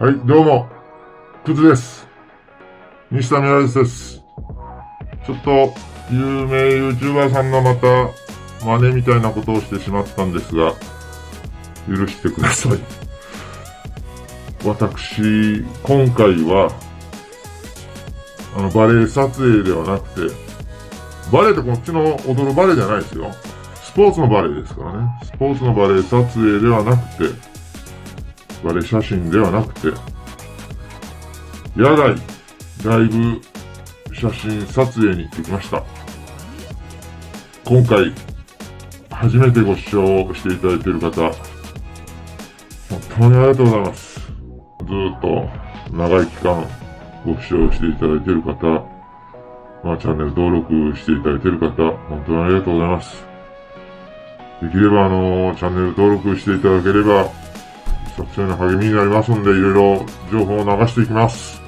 はい、どうも、クズです。西田ミライスです。ちょっと、有名 YouTuber さんがまた、真似みたいなことをしてしまったんですが、許してください。私、今回は、バレエ撮影ではなくて、バレエってこっちの踊るバレエじゃないですよ。スポーツのバレエですからね。スポーツのバレエ撮影ではなくて、バレエ写真ではなくて、野外、ライブ、写真撮影に行ってきました。今回、初めてご視聴していただいている方、本当にありがとうございます。ずっと長い期間ご視聴していただいている方、チャンネル登録していただいている方、本当にありがとうございます。できればチャンネル登録していただければ、撮影の励みになりますんで、いろいろ情報を流していきます。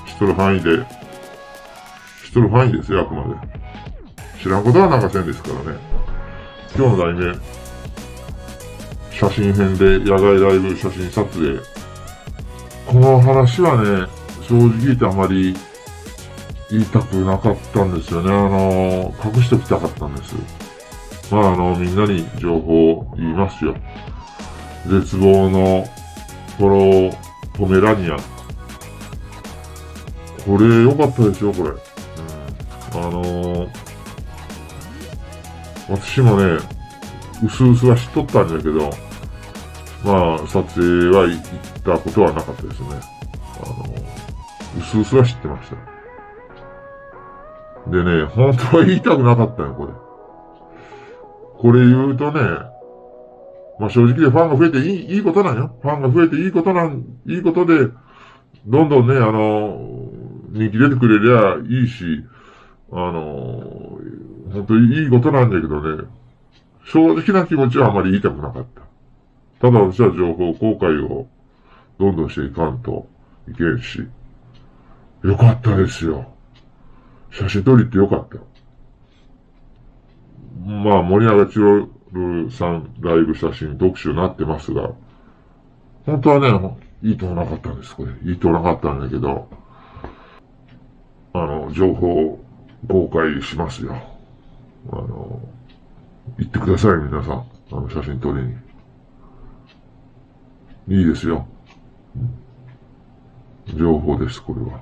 知っとる範囲ですよ、あくまで。知らんことは流せんですからね。今日の題名、写真編で野外ライブ写真撮影。この話はね、正直言ってあまり言いたくなかったんですよね。隠しておきたかったんです。みんなに情報を言いますよ。絶望のポメラニアン。これ良かったですよ、これ。私もね、うすうすは知っとったんだけど、撮影は行ったことはなかったですね。うすうすは知ってました。でね、本当は言いたくなかったよ、これ。これ言うとね、正直でファンが増えていいことなんよ。ファンが増えていいことで、どんどんね、人気出てくれりゃいいし、本当にいいことなんだけどね、正直な気持ちはあまり言いたくなかった。ただ私は情報公開をどんどんしていかんといけんし、よかったですよ。写真撮りってよかった。森永千代さんライブ写真特集になってますが、本当はね、いいともなかったんです、これ。いいともなかったんだけど、情報公開しますよ。行ってください、皆さん。写真撮りに。いいですよ。情報です、これは。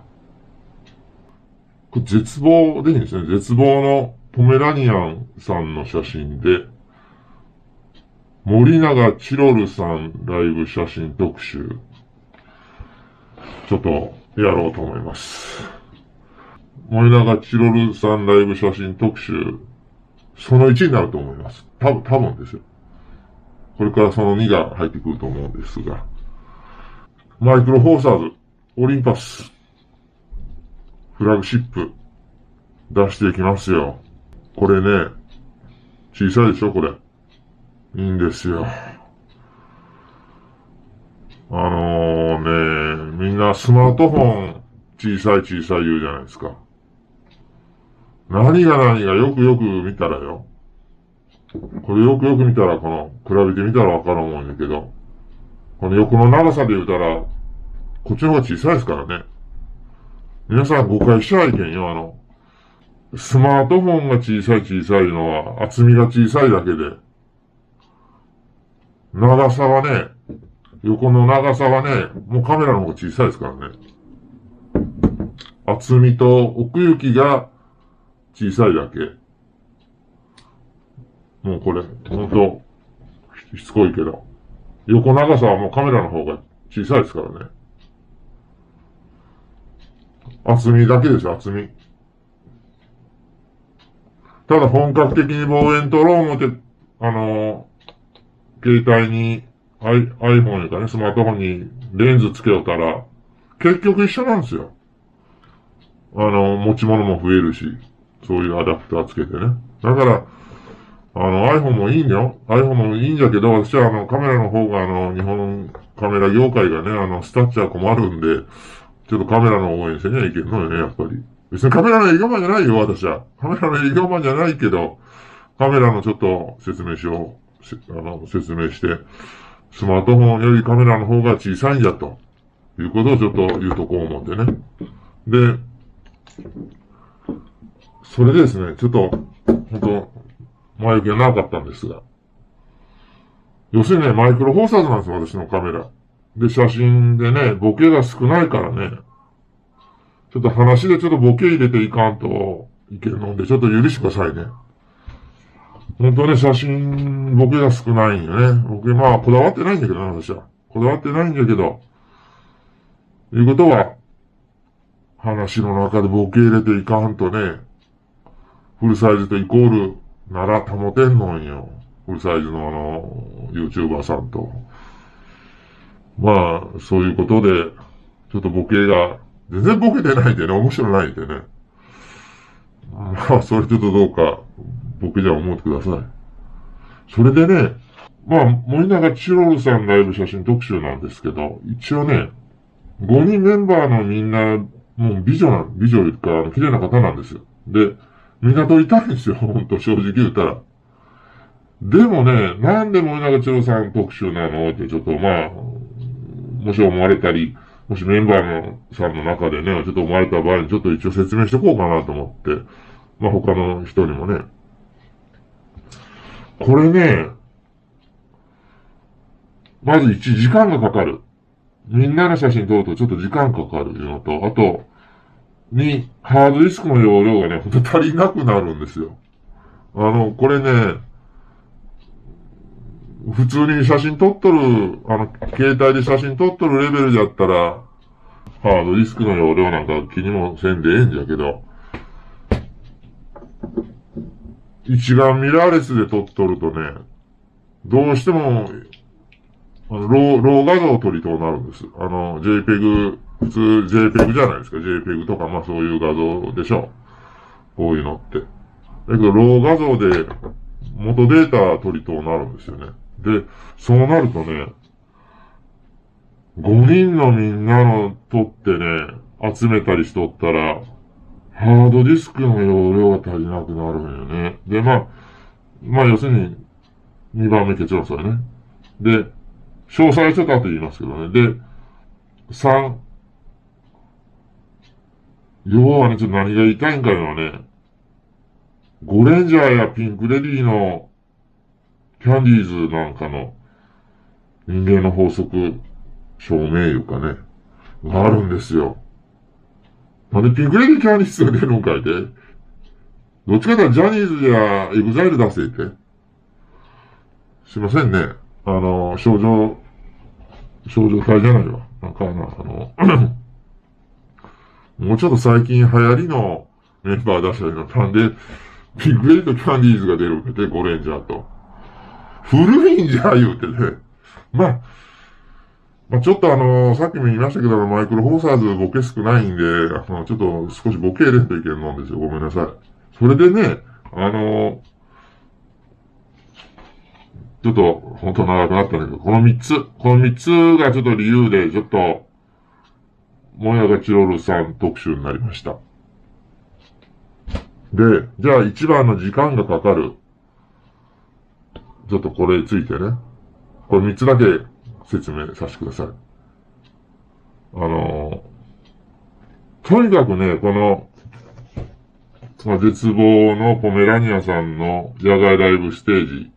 これ絶望でいいんですね。絶望のポメラニアンさんの写真で、森永チロルさんライブ写真特集。ちょっとやろうと思います。森永チロルさんライブ写真特集、その1になると思います。多分ですよ。これからその2が入ってくると思うんですが。マイクロフォーサーズ、オリンパス、フラグシップ、出していきますよ。これね、小さいでしょ、これ。いいんですよ。みんなスマートフォン小さい言うじゃないですか。何がよく見たらよ。これよく見たら、比べてみたらわかる思うんだけど、この横の長さで言うたら、こっちの方が小さいですからね。皆さん誤解しちゃいけんよ、スマートフォンが小さいのは、厚みが小さいだけで、長さはね、横の長さはね、もうカメラの方が小さいですからね。厚みと奥行きが小さいだけ。もうこれ、ほんと、しつこいけど。横長さはもうカメラの方が小さいですからね。厚みだけですよ、厚み。ただ本格的に望遠撮ろう思って、携帯に、iPhone やかね、スマートフォンにレンズつけよったら、結局一緒なんですよ。持ち物も増えるし、そういうアダプターつけてね。だから、iPhone もいいんだよ。iPhone もいいんだけど、私はカメラの方が日本カメラ業界がね、スタッチャー困るんで、ちょっとカメラの応援せにはいけんのよね、やっぱり。別にカメラの営業マンじゃないよ、私は。カメラの営業マンじゃないけど、カメラのちょっと説明して、スマートフォンよりカメラの方が小さいんだということをちょっと言うとこう思ってね。で、それでですね、ちょっと、本当前置きが長かったんですが、要するにね、マイクロフォーサーズなんですよ、私のカメラ。で、写真でね、ボケが少ないからね、ちょっと話でちょっとボケ入れていかんといけるので、ちょっと許してくださいね。本当ね、写真、ボケが少ないんよね。僕、まあ、こだわってないんだけどね、私は。こだわってないんだけど、いうことは、話の中でボケ入れていかんとね、フルサイズとイコールなら保てんのんよ。フルサイズのYouTuber さんと。まあ、そういうことで、ちょっとボケが、全然ボケてないんでね、面白ないんでね。まあ、それちょっとどうか、ボケじゃ思ってください。それでね、まあ、森永チロルさんライブ写真特集なんですけど、一応ね、5人メンバーのみんな、もう美女いうか、綺麗な方なんですよ。で、みんな撮りたいんですよ、ほんと正直言ったら。でもね、なんで森永千代さん特集なのってちょっとまあ、もし思われたり、もしメンバーのさんの中でね、ちょっと思われた場合にちょっと一応説明しておこうかなと思って、まあ他の人にもね。これね、まず1時間がかかる。みんなの写真撮るとちょっと時間かかるのと、あと、ハードディスクの容量がね、ほんと足りなくなるんですよ。これね、普通に写真撮っとる、携帯で写真撮っとるレベルだったら、ハードディスクの容量なんか気にもせんでええんじゃけど、一眼ミラーレスで撮っとるとね、どうしても、ロー画像を撮りとなるんです。JPEG、普通 JPEG じゃないですか。JPEG とか、まあそういう画像でしょ。こういうのって。だけど、ロー画像で元データ取りとなるんですよね。で、そうなるとね、5人のみんなの撮ってね、集めたりしとったら、ハードディスクの容量が足りなくなるんよね。で、まあ要するに、2番目結論それね。で、詳細はちょっと後で言いますけどね。で、3、要はね、ちょっと何が言いたいんかいうのはね、ゴレンジャーやピンクレディーのキャンディーズなんかの人間の法則証明いうかね、があるんですよ。なんでピンクレディーキャンディーズが出るのかいて。どっちかというとジャニーズやエグザイル出せって。すいませんね。少女隊じゃないわ。なんかもうちょっと最近流行りのメンバー出したりの、なんで、ピンクレディーとキャンディーズが出るわけで、ゴレンジャーと。古いんじゃ、言うてね。まあ、ちょっとさっきも言いましたけど、マイクロフォーサーズボケ少ないんで、ちょっと少しボケ入れんといけんのんですよ。ごめんなさい。それでね、ちょっと、本当長くなったんだけど、この3つがちょっと理由で、ちょっと、もやがチロルさん特集になりました。で、じゃあ一番の時間がかかる。ちょっとこれについてね。これ3つだけ説明させてください。とにかくね、この、絶望のポメラニアさんの野外ライブステージ。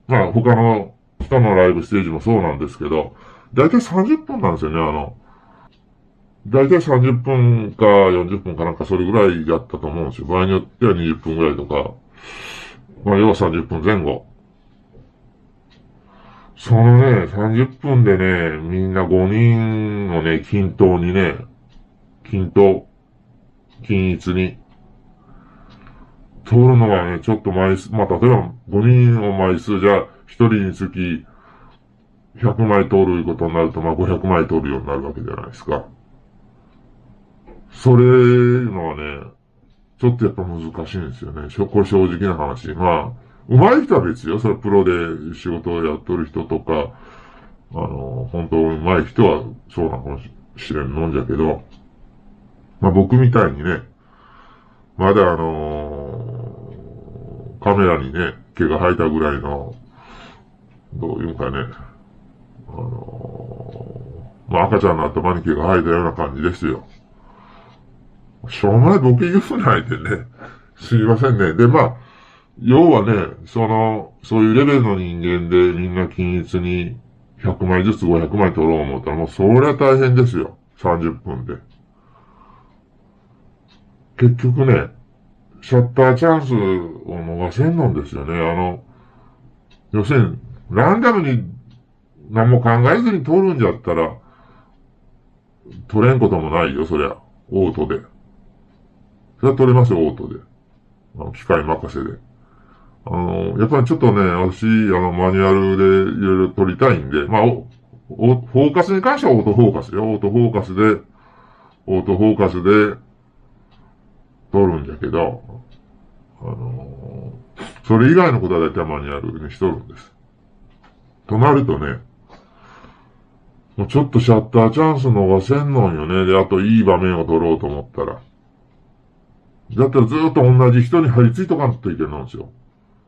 まあ他の人のライブステージもそうなんですけど、だいたい30分なんですよね、だいたい30分か40分かなんかそれぐらいやったと思うんですよ。場合によっては20分ぐらいとか、まあ要は30分前後。そのね、30分でね、みんな5人をね、均一に、通るのはね、ちょっと枚数、まあ、例えば5人の枚数じゃ、1人につき100枚通ることになると、まあ、500枚通るようになるわけじゃないですか。それのはね、ちょっとやっぱ難しいんですよね。これ正直な話。まあ、上手い人は別よ。それプロで仕事をやっとる人とか、本当上手い人はそうなのかもしれんのんじゃけど、まあ僕みたいにね、まだカメラにね、毛が生えたぐらいの、どういうんかね、まあ赤ちゃんの頭に毛が生えたような感じですよ。しょうもないボケ言うないでね。すいませんね。で、まあ、要はね、そういうレベルの人間でみんな均一に100枚ずつ500枚取ろう思ったらもうそりゃ大変ですよ。30分で。結局ね、シャッターチャンスを逃せんのんですよね。要するに、ランダムに何も考えずに取るんじゃったら、取れんこともないよ、そりゃ。オートで。それは取れますよ、オートで。機械任せで。やっぱりちょっとね、私、マニュアルでいろいろ撮りたいんで、まあ、フォーカスに関してはオートフォーカスよ。オートフォーカスで撮るんだけど、それ以外のことは大体マニュアルにしとるんです。となるとね、もうちょっとシャッターチャンス逃せんのんよね。で、あといい場面を撮ろうと思ったら。だったらずーっと同じ人に張り付いとかんといけないんですよ。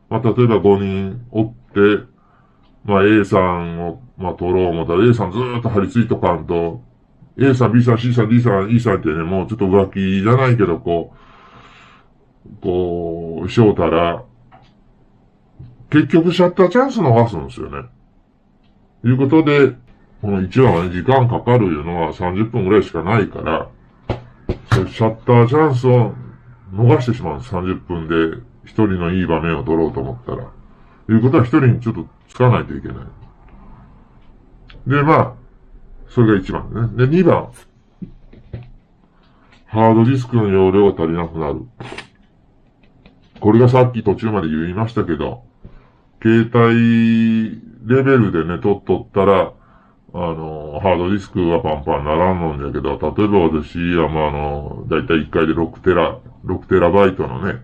まあ、例えば5人おって、まあ A さんを、まあ取ろう思ったら A さんずーっと張り付いとかんと、A さん、B さん、C さん、D さん、E さんってね、もうちょっと浮気じゃないけど、しようたら、結局シャッターチャンス逃すんですよね。ということで、この1話はね、時間かかるいうのは30分ぐらいしかないから、シャッターチャンスを逃してしまうんです。30分で一人のいい場面を取ろうと思ったら。ということは一人にちょっとつかないといけない。で、まあ、それが1番ね。で、2番。ハードディスクの容量が足りなくなる。これがさっき途中まで言いましたけど、携帯レベルでね、取っとったら、ハードディスクがパンパンならんのんだけど、例えば私はだいたい1回で6テラバイトのね、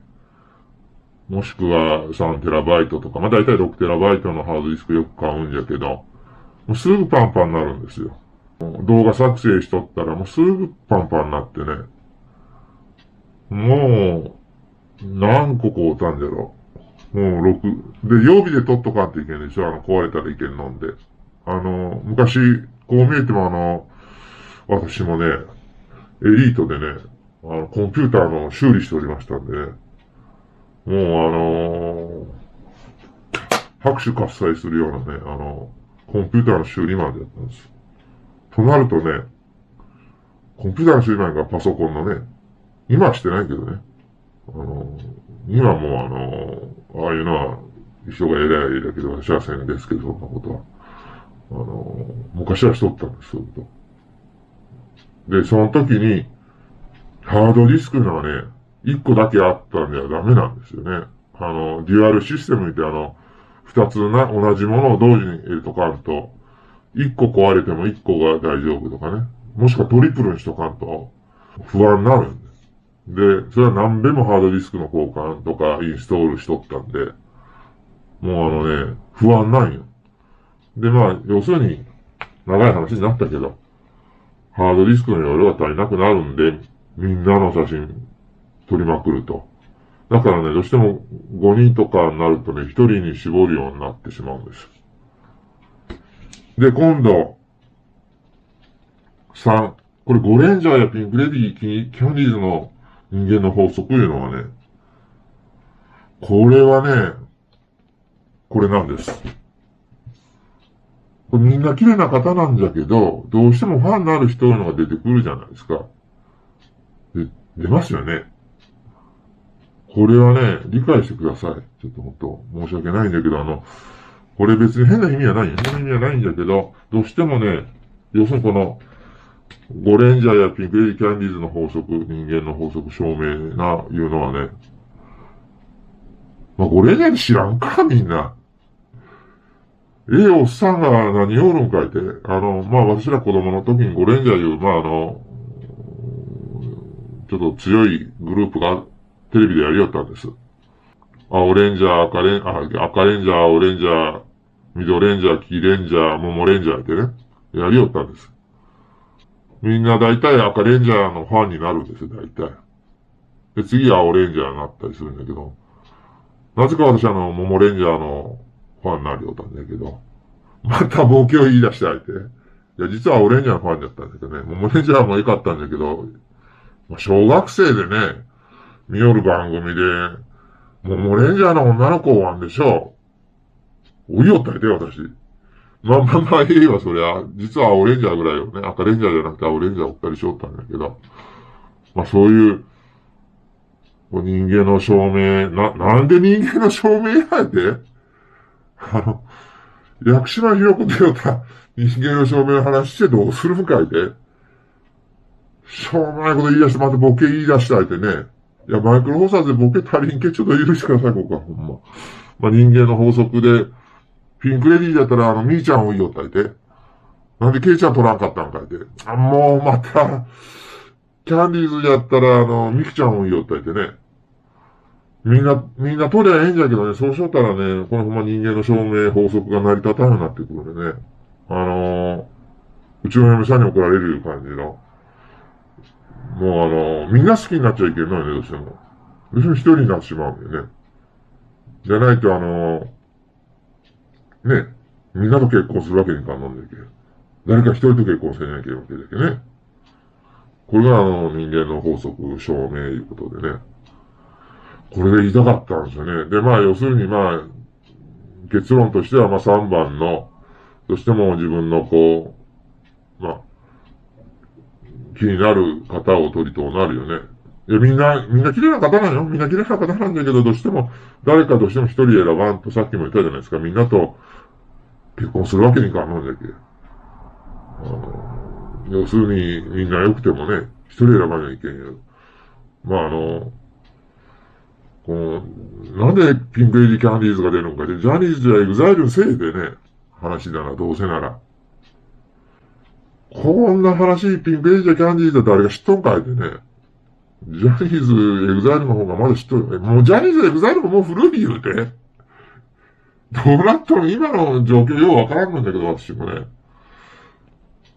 もしくは3テラバイトとか、まあだいたい6テラバイトのハードディスクよく買うんじゃけど、もうすぐパンパンになるんですよ。動画作成しとったらもうすぐパンパンになってね、もう、何個買うたんじゃろ。もう6。で、曜日で撮っとかんといけんでしょ。壊れたらいけんのんで。昔、こう見えても私もね、エリートでね、コンピューターの修理しておりましたんでね。もう拍手喝采するようなね、コンピューターの修理マンでやったんです。となるとね、コンピューターの修理マンがパソコンのね、今はしてないけどね。今もああいうのは人が偉いだけど、私はせんですけど、そんなことは。昔はしとったんです、そういうこと。で、その時に、ハードディスクがね、1個だけあったんではダメなんですよね。デュアルシステムって2つ同じものを同時に入れとかんと、1個壊れても1個が大丈夫とかね。もしくはトリプルにしとかんと、不安になるんです。で、それは何べもハードディスクの交換とかインストールしとったんで、もう不安なんよ。で、まあ、要するに、長い話になったけど、ハードディスクの容量が足りなくなるんで、みんなの写真撮りまくると。だからね、どうしても5人とかになるとね、1人に絞るようになってしまうんです。で、今度、3。これゴレンジャーやピンクレディー、キャンディーズの人間の法則いうのはね、これはね、これなんです。これみんな綺麗な方なんじゃけど、どうしてもファンになる人のが出てくるじゃないですか。出ますよね。これはね、理解してください。ちょっと本当申し訳ないんだけど、これ別に変な意味はないよ。変な意味はないんだけど、どうしてもね、要するにこの、ゴレンジャーやピンクレディキャンディーズの法則、人間の法則証明な、いうのはね、まあ、ゴレンジャー知らんか、みんな。おっさんが何おるんかいて。まあ、私ら子供の時にゴレンジャーいう、まあ、ちょっと強いグループがテレビでやりよったんです。青レンジャー、赤レンジャー、青レンジャー、緑レンジャー、黄レンジャー、桃レンジャーってね、やりよったんです。みんな大体赤レンジャーのファンになるんですよ、大体。で、次は青レンジャーになったりするんだけど、なぜか私桃レンジャーのファンになりよったんだけど、またボケを言い出してあえて。いや、実はオレンジャーのファンだったんだけどね。もうオレンジャーも良かったんだけど、小学生でね、見よる番組で、もうオレンジャーの女の子はんでしょう。おいよったりで、私。まあ、ええわ、そりゃ。実はオレンジャーぐらいよね。赤レンジャーじゃなくて青レンジャーおったりしよったんだけど。まあ、そういう、人間の証明、なんで人間の証明やであの、屋久島ひろ子でよった人間の証明の話してどうするんかいで。しょうもないこと言い出して、またボケ言い出したいてね。いや、マイクロ放送でボケ足りんけ、ちょっと許してください、ここは、ほんま。まあ、人間の法則で、ピンクレディーだったら、ミーちゃんを言いよったいて。なんでケイちゃん取らんかったんかいて。もう、また、キャンディーズやったら、ミクちゃんを言いよったいてね。みんな取りゃええんじゃけどね、そうしよったらね、このほんま人間の証明法則が成り立たんようになってくるんでね。うちの嫁さんに怒られるいう感じの。もうみんな好きになっちゃいけんのよね、どうしても。どうしても一人になってしまうんだよね。じゃないとね、みんなと結婚するわけにいかんのんだけど。誰か一人と結婚せなきゃいけないわけだけどね。これが人間の法則証明いうことでね。これが言いたかったんですよね。で、まあ、要するに結論としては3番の、どうしても自分の気になる方を取りとなるよね。いや、みんな綺麗な方なんよ。みんな綺麗な方なんだけど、どうしても、誰かどうしても一人選ばんとさっきも言ったじゃないですか。みんなと結婚するわけにいかんのんだけ。要するに、みんな良くてもね、一人選ばなきゃいけんよ。なんでピンクレディーキャンディーズが出るのかで、ジャニーズやエグザイルのせいでね、話だな、どうせなら。こんな話、ピンクレディーキャンディーズは誰が知っとんかいてね。ジャニーズ、エグザイルの方がまだ知っとる。もうジャニーズ、エグザイルももう古い言うて。どうなったの今の状況ようわからんのんだけど、私もね。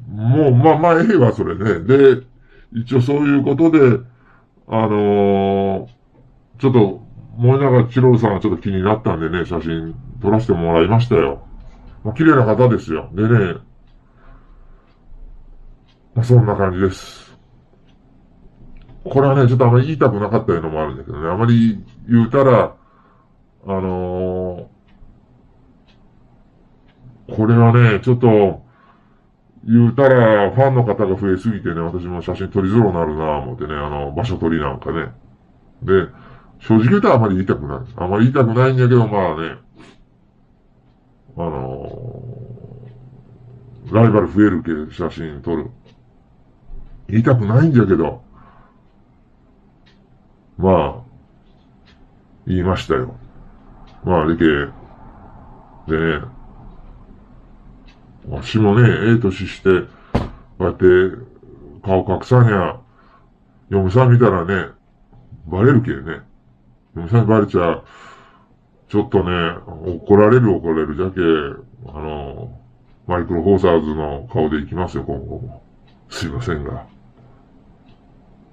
もう、ええわ、それね。で、一応そういうことで、ちょっと、森永チロルさんがちょっと気になったんでね、写真撮らせてもらいましたよ。綺麗な方ですよ。でね、そんな感じです。これはね、ちょっとあまり言いたくなかったのもあるんだけどね、あまり言うたら、これはね、ちょっと、言うたら、ファンの方が増えすぎてね、私も写真撮りづらくなるなぁ思ってね、場所撮りなんかね。で、正直言うたらあまり言いたくない。あまり言いたくないんだけど、ライバル増えるけ写真撮る。言いたくないんだけど、言いましたよ。でね、私もね、ええ年して、こうやって顔隠さにゃ、嫁さん見たらね、バレるけね。嫁さんにバレちゃ、ちょっとね、怒られる。じゃけ、マイクロフォーサーズの顔で行きますよ、今後も。すいませんが。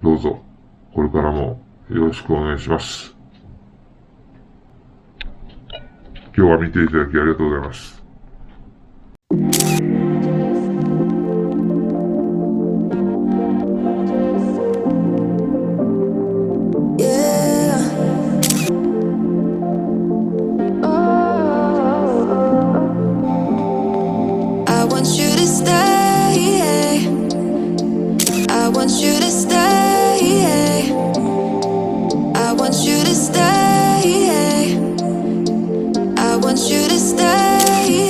どうぞ、これからもよろしくお願いします。今日は見ていただきありがとうございます。I want you to stay.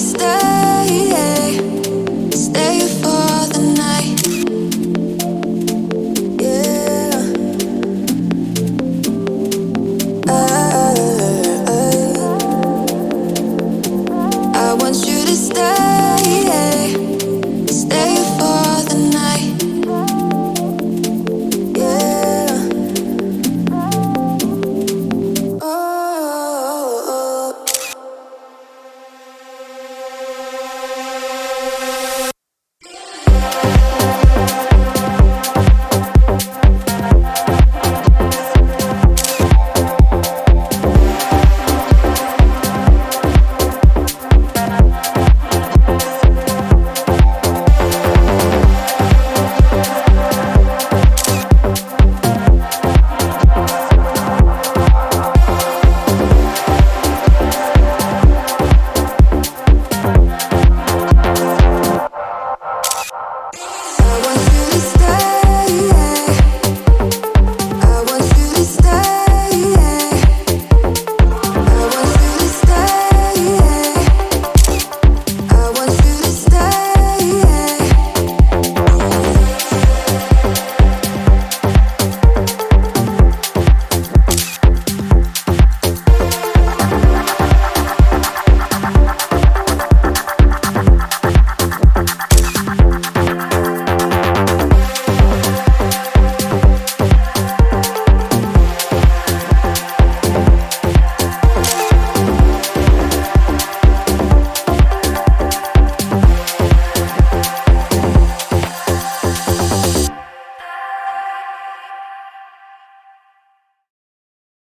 step